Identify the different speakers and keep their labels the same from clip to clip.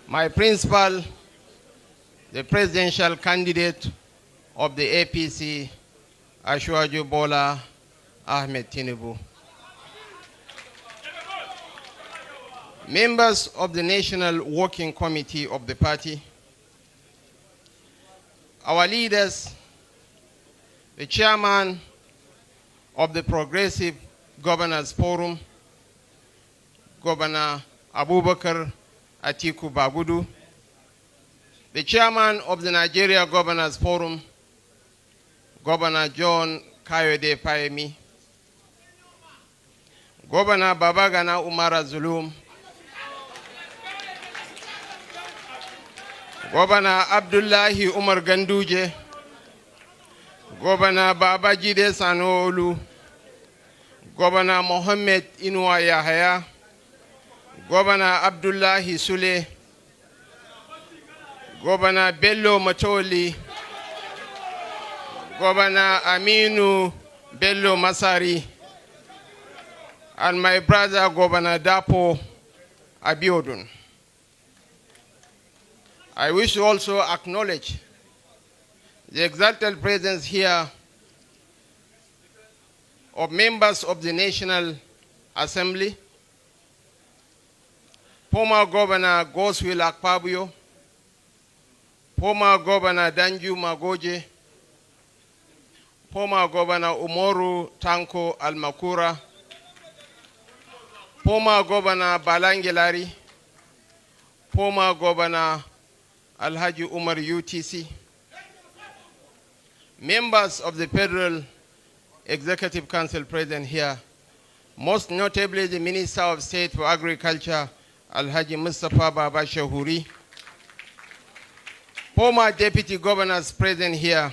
Speaker 1: my principal, the presidential candidate of the APC, Asiwaju Bola Ahmed Tinubu. Members of the National Working Committee of the party, our leaders, the chairman of the Progressive Governors Forum, Governor Abubakar Atiku Bagudu, the chairman of the Nigeria Governors Forum, Governor John Kayode Fayemi, Governor Babagana Umara Zulum, Governor Abdullahi Umar Ganduje, Governor Babajide Sanwo-Olu, Governor Mohammed Inuwa Yahaya, Governor Abdullahi Sule, Governor Bello Matoli, Governor Aminu Bello Masari, and my brother Governor Dapo Abiodun. I wish to also acknowledge the exalted presence here of members of the National Assembly, former Governor Goswill Akpabio, former Governor Danju Magoje, former Governor Umoru Tanko Almakura, former Governor Balangilari, former Governor Alhaji Umar UTC, members of the Federal Executive Council present here, most notably the Minister of State for Agriculture, Alhaji Mustafa Baba Shahuri, former Deputy Governors present here,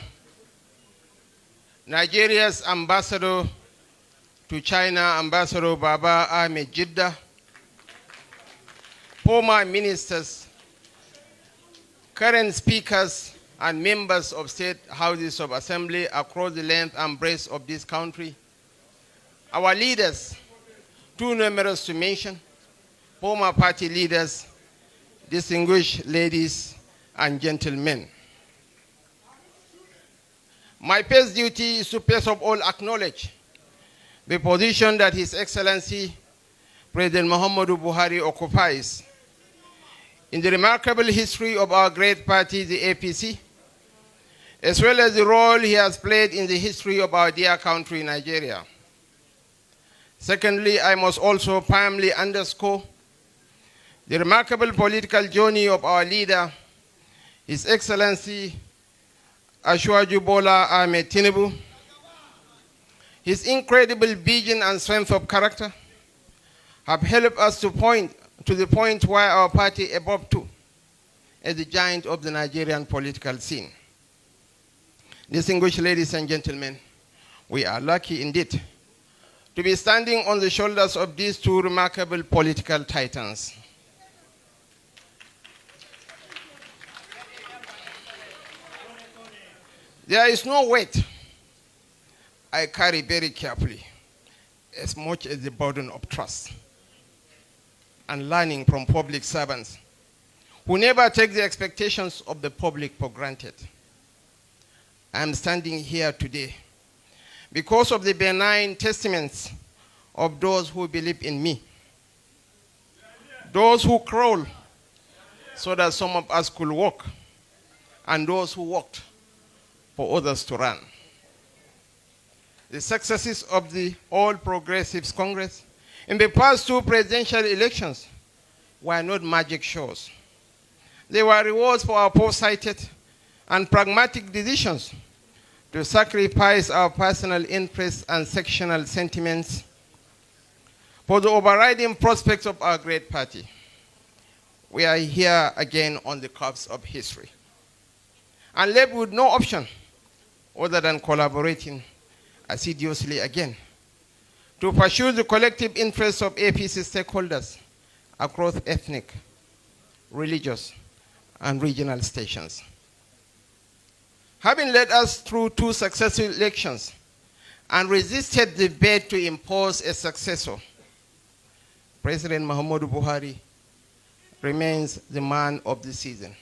Speaker 1: Nigeria's Ambassador to China, Ambassador Baba Ahmed Jidda, former ministers, current speakers, and members of state houses of assembly across the length and breadth of this country, our leaders, too numerous to mention, former party leaders, distinguished ladies and gentlemen. My first duty is to first of all acknowledge the position that His Excellency President Muhammadu Buhari occupies in the remarkable history of our great party, the APC, as well as the role he has played in the history of our dear country, Nigeria. Secondly, I must also firmly underscore the remarkable political journey of our leader, His Excellency Asiwaju Bola Ahmed Tinubu. His incredible vision and strength of character have helped us to the point where our party evolved to as the giant of the Nigerian political scene. Distinguished ladies and gentlemen, we are lucky indeed to be standing on the shoulders of these two remarkable political titans. There is no weight I carry very carefully as much as the burden of trust and learning from public servants who never take the expectations of the public for granted. I am standing here today because of the benign testaments of those who believe in me, those who crawl so that some of us could walk, and those who walked for others to run. The successes of the All Progressives Congress in the past two presidential elections were not magic shows. They were rewards for our foresighted and pragmatic decisions to sacrifice our personal interests and sectional sentiments for the overriding prospects of our great party. We are here again on the curbs of history and left with no option other than collaborating assiduously again to pursue the collective interests of APC stakeholders across ethnic, religious, and regional stations. Having led us through two successful elections and resisted the bid to impose a successor, President Muhammadu Buhari remains the man of the season.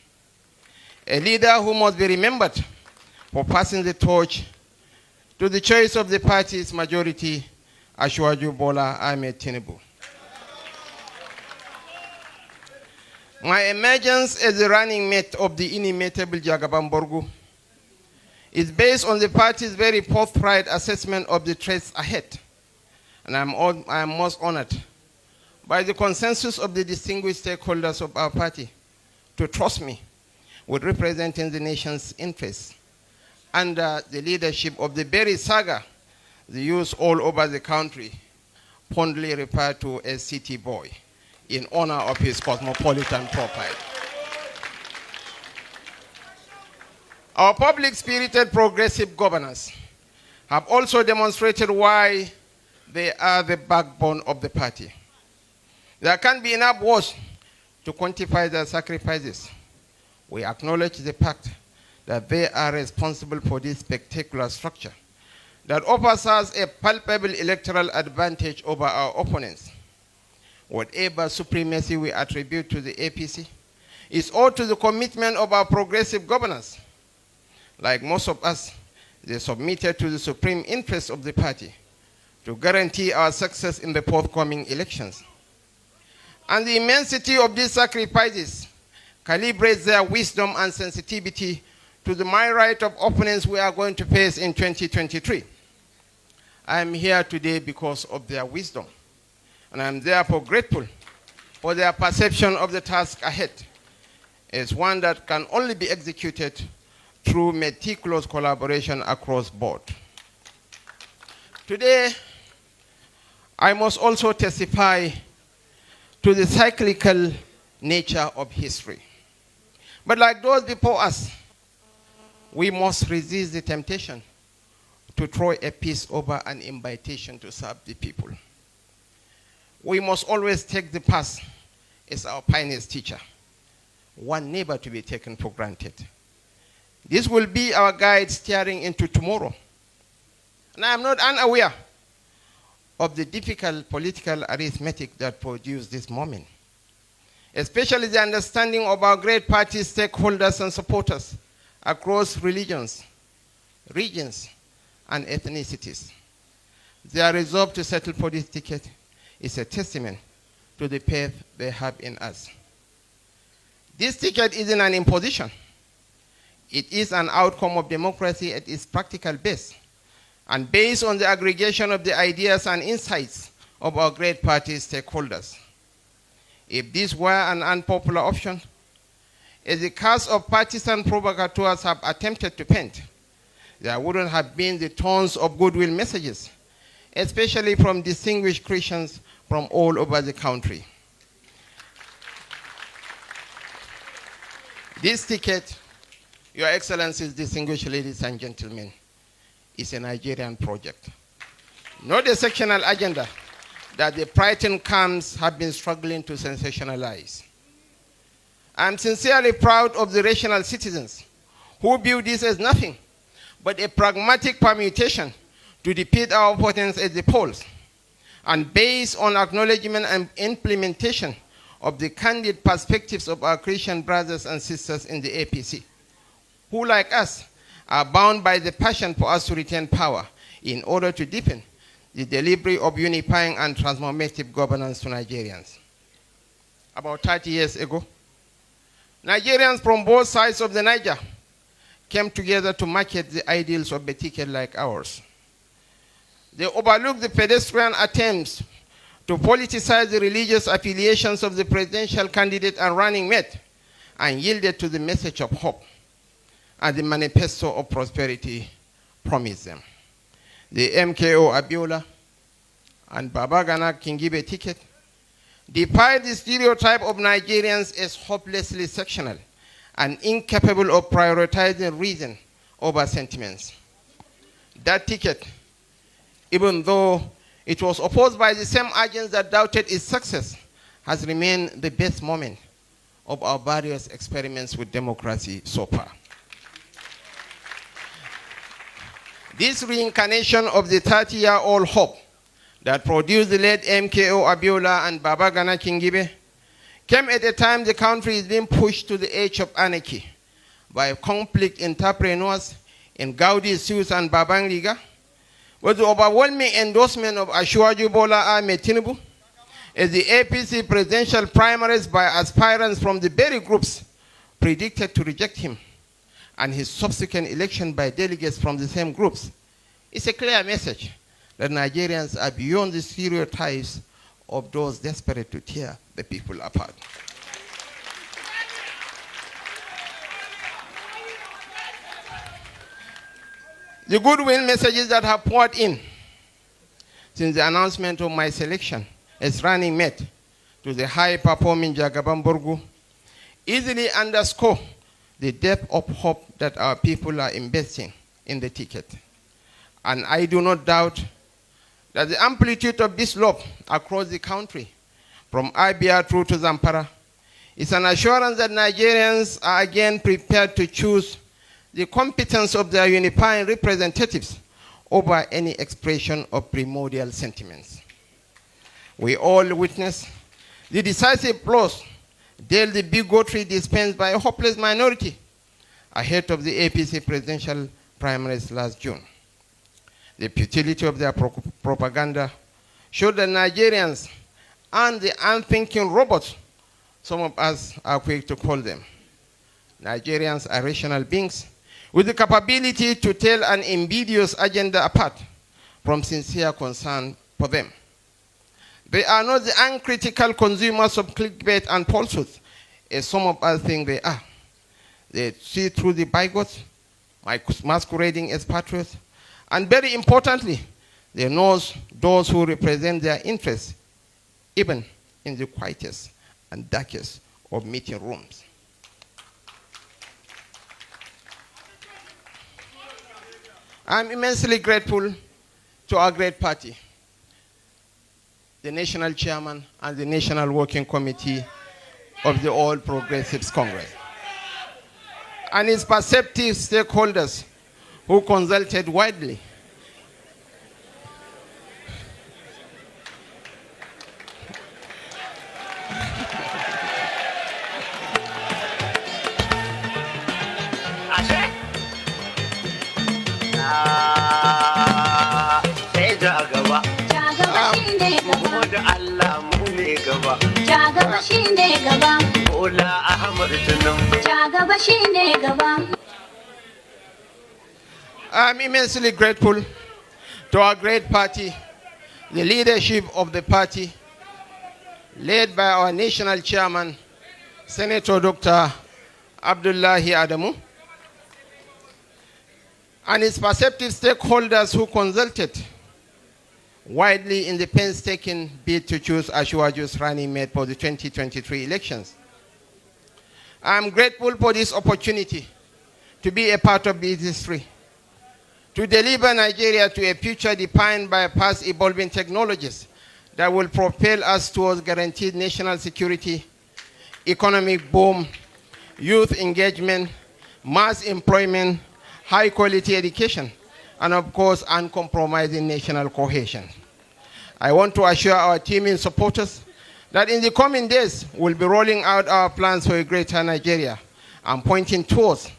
Speaker 1: A leader who must be remembered for passing the torch to the choice of the party's majority, Asiwaju Bola Ahmed Tinubu. My emergence as the running mate of the inimitable Jagaban Borgu is based on the party's very forthright assessment of the threats ahead. And I am most honored by the consensus of the distinguished stakeholders of our party to trust me with representing the nation's interests under the leadership of the very saga the youth all over the country fondly refer to as City Boy, in honor of his cosmopolitan profile. Our public-spirited progressive governors have also demonstrated why they are the backbone of the party. There can't be enough words to quantify their sacrifices. We acknowledge the fact that they are responsible for this spectacular structure that offers us a palpable electoral advantage over our opponents. Whatever supremacy we attribute to the APC is owed to the commitment of our progressive governors. Like most of us, they submitted to the supreme interests of the party to guarantee our success in the forthcoming elections. And the immensity of these sacrifices calibrates their wisdom and sensitivity to the myriad of opponents we are going to face in 2023. I am here today because of their wisdom, and I am therefore grateful for their perception of the task ahead as one that can only be executed through meticulous collaboration across board. Today, I must also testify to the cyclical nature of history. But like those before us, we must resist the temptation to throw a piece over an invitation to serve the people. We must always take the past as our pioneer's teacher, one never to be taken for granted. This will be our guide steering into tomorrow. And I am not unaware of the difficult political arithmetic that produced this moment, especially the understanding of our great party stakeholders and supporters across religions, regions, and ethnicities. Their resolve to settle for this ticket is a testament to the faith they have in us. This ticket isn't an imposition. It is an outcome of democracy at its practical base, and based on the aggregation of the ideas and insights of our great party stakeholders. If this were an unpopular option, as the cast of partisan provocateurs have attempted to paint, there wouldn't have been the tons of goodwill messages, especially from distinguished Christians from all over the country. This ticket, Your Excellencies, distinguished ladies and gentlemen, is a Nigerian project, not a sectional agenda that the frightened camps have been struggling to sensationalize. I'm sincerely proud of the rational citizens who view this as nothing but a pragmatic permutation to defeat our opponents at the polls, and based on acknowledgement and implementation of the candid perspectives of our Christian brothers and sisters in the APC, who, like us, are bound by the passion for us to retain power in order to deepen the delivery of unifying and transformative governance to Nigerians. About 30 years ago, Nigerians from both sides of the Niger came together to market the ideals of a ticket like ours. They overlooked the pedestrian attempts to politicize the religious affiliations of the presidential candidate and running mate, and yielded to the message of hope and the manifesto of prosperity promised them. The MKO Abiola and Babagana Kingibe ticket defied the stereotype of Nigerians as hopelessly sectional and incapable of prioritizing reason over sentiments. That ticket, even though it was opposed by the same agents that doubted its success, has remained the best moment of our various experiments with democracy so far. This reincarnation of the 30-year-old hope that produced the late MKO Abiola and Babagana Kingibe came at a time the country is being pushed to the edge of anarchy by conflict entrepreneurs in Gaudi, Sioux, and Babangriga, with the overwhelming endorsement of Asiwaju Bola Ahmed Tinubu as the APC presidential primaries by aspirants from the very groups predicted to reject him, and his subsequent election by delegates from the same groups. It's a clear message that Nigerians are beyond the stereotypes of those desperate to tear the people apart. The goodwill messages that have poured in since the announcement of my selection as running mate to the high-performing Jagaban Borgu easily underscore the depth of hope that our people are investing in the ticket. And I do not doubt that the amplitude of this love across the country, from Abia through to Zamfara, is an assurance that Nigerians are again prepared to choose the competence of their unifying representatives over any expression of primordial sentiments. We all witness the decisive blows dealt the bigotry dispensed by a hopeless minority ahead of the APC presidential primaries last June. The futility of their propaganda showed that Nigerians and the unthinking robots, some of us are quick to call them. Nigerians are rational beings with the capability to tell an invidious agenda apart from sincere concern for them. They are not the uncritical consumers of clickbait and falsehoods, as some of us think they are. They see through the bigots, masquerading as patriots, and very importantly, they know those who represent their interests, even in the quietest and darkest of meeting rooms. I'm immensely grateful to our great party, the National Chairman and the National Working Committee of the All Progressives Congress, and its perceptive stakeholders who consulted widely. I'm immensely grateful to our great party, the leadership of the party, led by our national chairman, Senator Dr. Abdullahi Adamu, and its perceptive stakeholders who consulted widely in the painstaking bid to choose Asiwaju's running mate for the 2023 elections. I'm grateful for this opportunity to be a part of this history, to deliver Nigeria to a future defined by past evolving technologies that will propel us towards guaranteed national security, economic boom, youth engagement, mass employment, high quality education, and of course, uncompromising national cohesion. I want to assure our teaming supporters that in the coming days, we'll be rolling out our plans for a greater Nigeria and pointing towards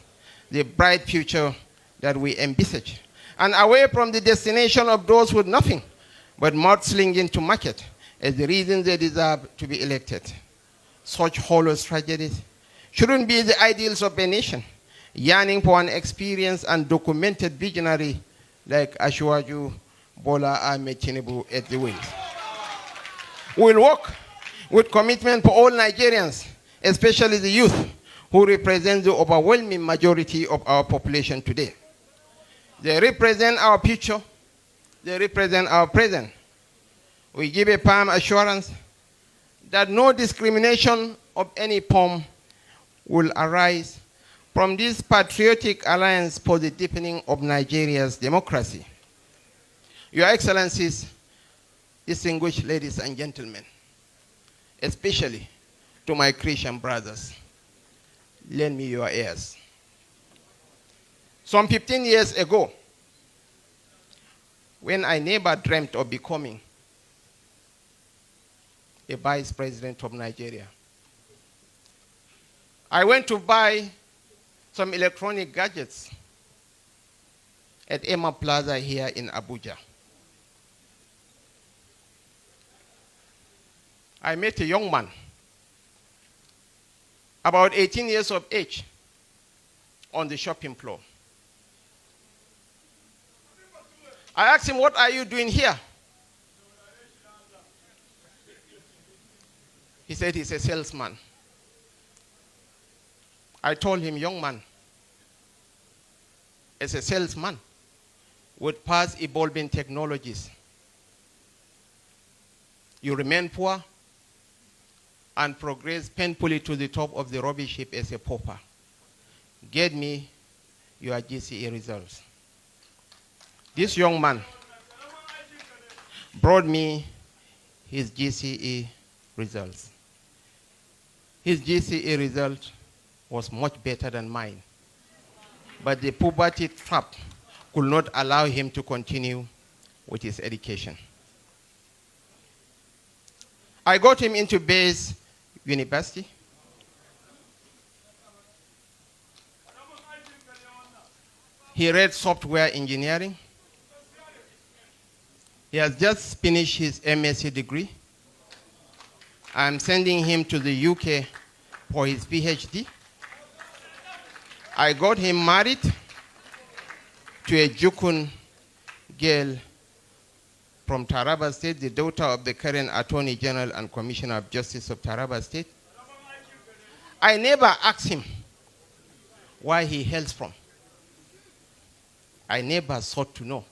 Speaker 1: the bright future that we envisage, and away from the destination of those with nothing but mudslinging to market as the reason they deserve to be elected. Such hollow tragedies shouldn't be the ideals of a nation yearning for an experienced and documented visionary like Asiwaju Bola Ahmed Tinubu at the wings. We'll work with commitment for all Nigerians, especially the youth, who represent the overwhelming majority of our population today. They represent our future. They represent our present. We give a firm assurance that no discrimination of any form will arise from this patriotic alliance for the deepening of Nigeria's democracy. Your Excellencies, distinguished ladies and gentlemen, especially to my Christian brothers, lend me your ears. Some 15 years ago, when I never dreamt of becoming a vice president of Nigeria, I went to buy some electronic gadgets at Emma Plaza here in Abuja. I met a young man, about 18 years of age, on the shopping floor. I asked him, "What are you doing here?" He said he's a salesman. I told him, "Young man, as a salesman with fast evolving technologies, you remain poor and progress painfully to the top of the rubbish heap as a pauper. Get me your GCE results." This young man brought me his GCE results. His GCE result was much better than mine, but the poverty trap could not allow him to continue with his education. I got him into Bayes University. He read software engineering. He has just finished his MSc degree. I'm sending him to the UK for his PhD. I got him married to a Jukun girl from Taraba State, the daughter of the current Attorney General and Commissioner of Justice of Taraba State. I never asked him where he hails from. I never sought to know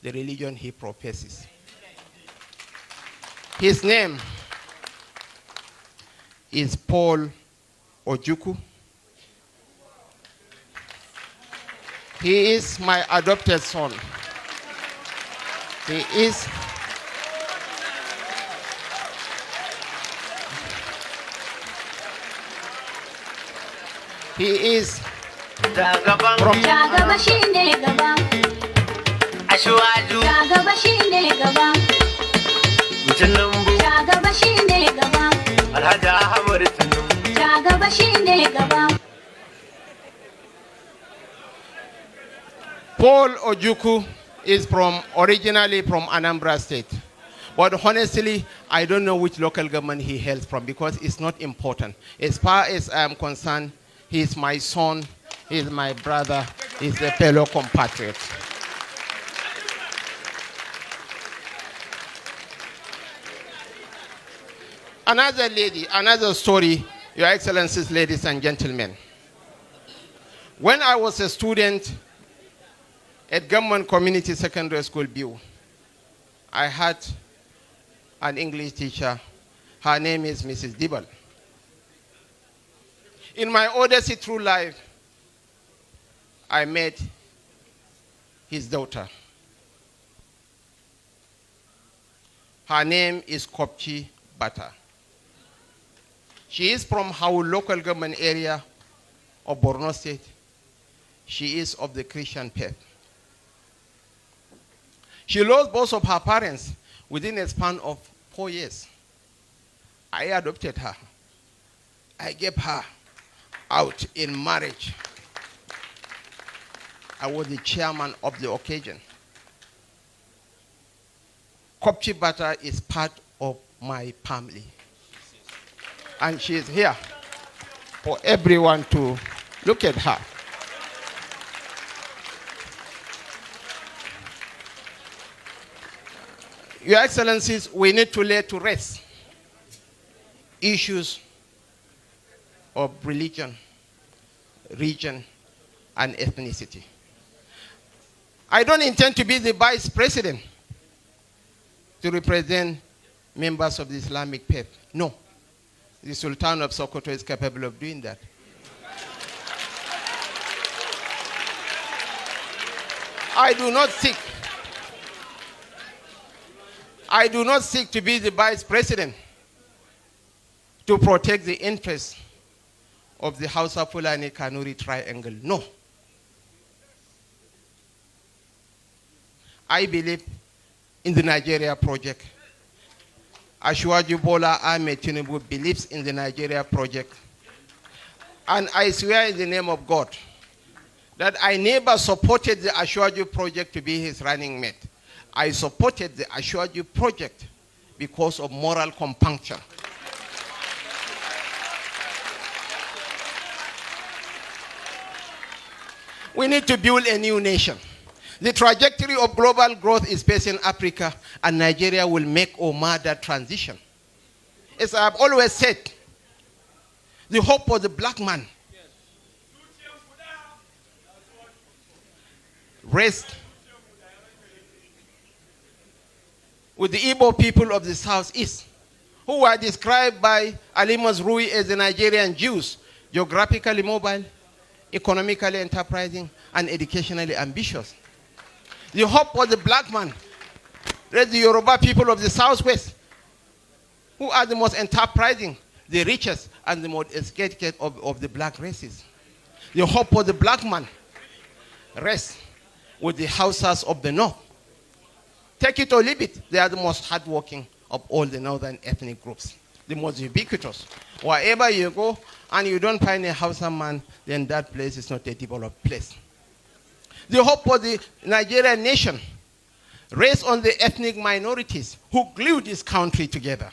Speaker 1: the religion he professes. His name is Paul Ojukwu. He is my adopted son. He is from Paul Ojukwu is originally from Anambra State. But honestly, I don't know which local government he hails from because it's not important. As far as I'm concerned, he's my son, he's my brother, he's a fellow compatriot. Another lady, another story, Your Excellencies, ladies and gentlemen. When I was a student at Government Community Secondary School, Biu, I had an English teacher. Her name is Mrs. Dibble. In my odyssey through life, I met his daughter. Her name is Kopchi Bata. She is from our local government area of Borno State. She is of the Christian faith. She lost both of her parents within a span of 4 years. I adopted her. I gave her out in marriage. I was the chairman of the occasion. Kopchi Bata is part of my family. And she is here for everyone to look at her. Your Excellencies, we need to lay to rest issues of religion, region, and ethnicity. I don't intend to be the vice president to represent members of the Islamic faith. No. The Sultan of Sokoto is capable of doing that. I do not seek to be the vice president to protect the interests of the Hausa Fulani Kanuri triangle. No. I believe in the Nigeria project. Asiwaju Bola Ahmed Tinubu believes in the Nigeria project. And I swear in the name of God that I never supported the Ashwaju project to be his running mate. I supported the Ashwaju project because of moral compunction. We need to build a new nation. The trajectory of global growth is facing Africa, and Nigeria will make or mar that transition. As I've always said, the hope for the black man rests with the Igbo people of the Southeast, who were described by Alimas Rui as the Nigerian Jews, geographically mobile, economically enterprising, and educationally ambitious. The hope for the black man rests the Yoruba people of the Southwest, who are the most enterprising, the richest, and the most educated of the black races. The hope for the black man rests with the Hausas of the North. Take it or leave it, they are the most hardworking of all the northern ethnic groups, the most ubiquitous. Wherever you go and you don't find a Hausa man, then that place is not a developed place. The hope for the Nigerian nation rests on the ethnic minorities who glue this country together.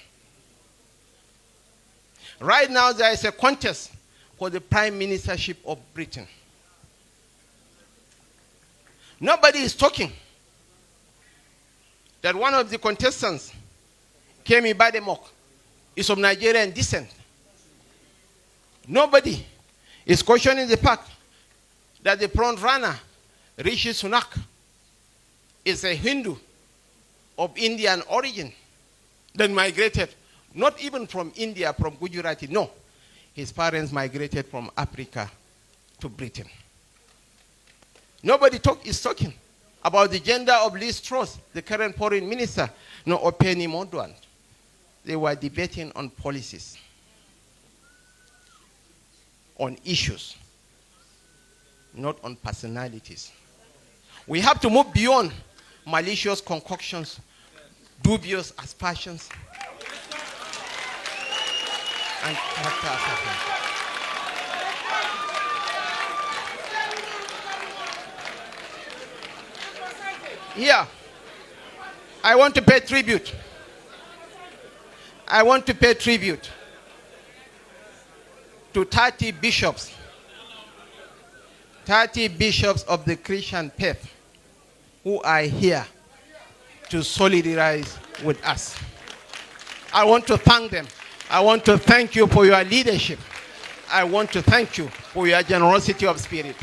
Speaker 1: Right now, there is a contest for the prime ministership of Britain. Nobody is talking that one of the contestants, Kemi Bademok, is of Nigerian descent. Nobody is questioning the fact that the front runner, Rishi Sunak, is a Hindu of Indian origin that migrated, not even from India, from Gujarati, no. His parents migrated from Africa to Britain. Nobody is talking about the gender of Liz Truss, the current foreign minister, no, or Penny Mordaunt. They were debating on policies, on issues, not on personalities. We have to move beyond malicious concoctions, dubious aspersions, and character assassination. Here, I want to pay tribute. I want to pay tribute to 30 bishops of the Christian faith who are here to solidarize with us. I want to thank them. I want to thank you for your leadership. I want to thank you for your generosity of spirit.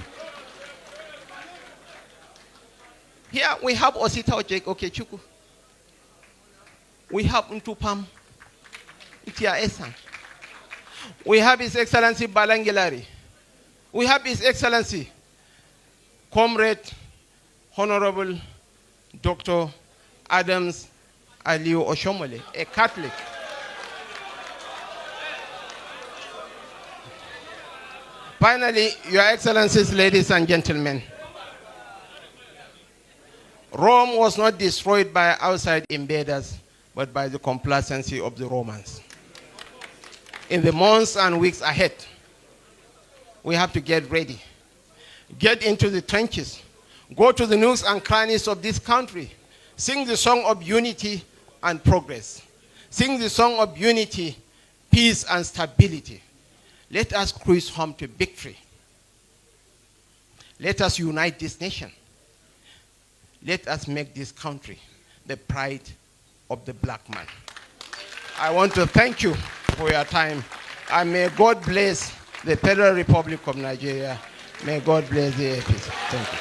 Speaker 1: Here we have Osita Ojek Okechukwu. We have Ntupam Itia Esan. We have His Excellency Balangilari. We have His Excellency Comrade Honorable Dr. Adams Aliu Oshomole, a Catholic. Finally, Your Excellencies, ladies and gentlemen, Rome was not destroyed by outside invaders, but by the complacency of the Romans. In the months and weeks ahead, we have to get ready. Get into the trenches. Go to the nooks and crannies of this country. Sing the song of unity and progress. Sing the song of unity, peace, and stability. Let us cruise home to victory. Let us unite this nation. Let us make this country the pride of the black man. I want to thank you for your time. And may God bless the Federal Republic of Nigeria. May God bless the APC. Thank you.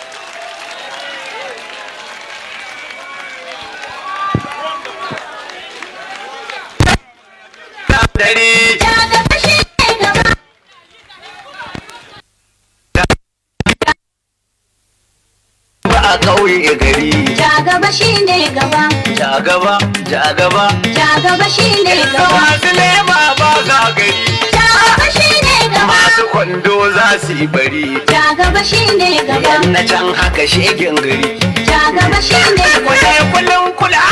Speaker 2: Kauye gari jagaba shine gaba jagaba jagaba jagaba shine gaba masu lema ba ga gari jagaba shine gaba masu kwando za su yi bari jagaba shine gaba na can haka shegen gari jagaba shine gaba kullum kula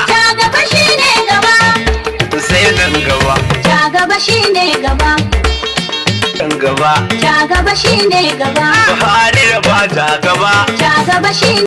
Speaker 2: jagaba shine gaba sai nan gaba jagaba shine gaba gaba. Ja gaba shine gaba. Buhari da ba ja gaba. Ja gaba shine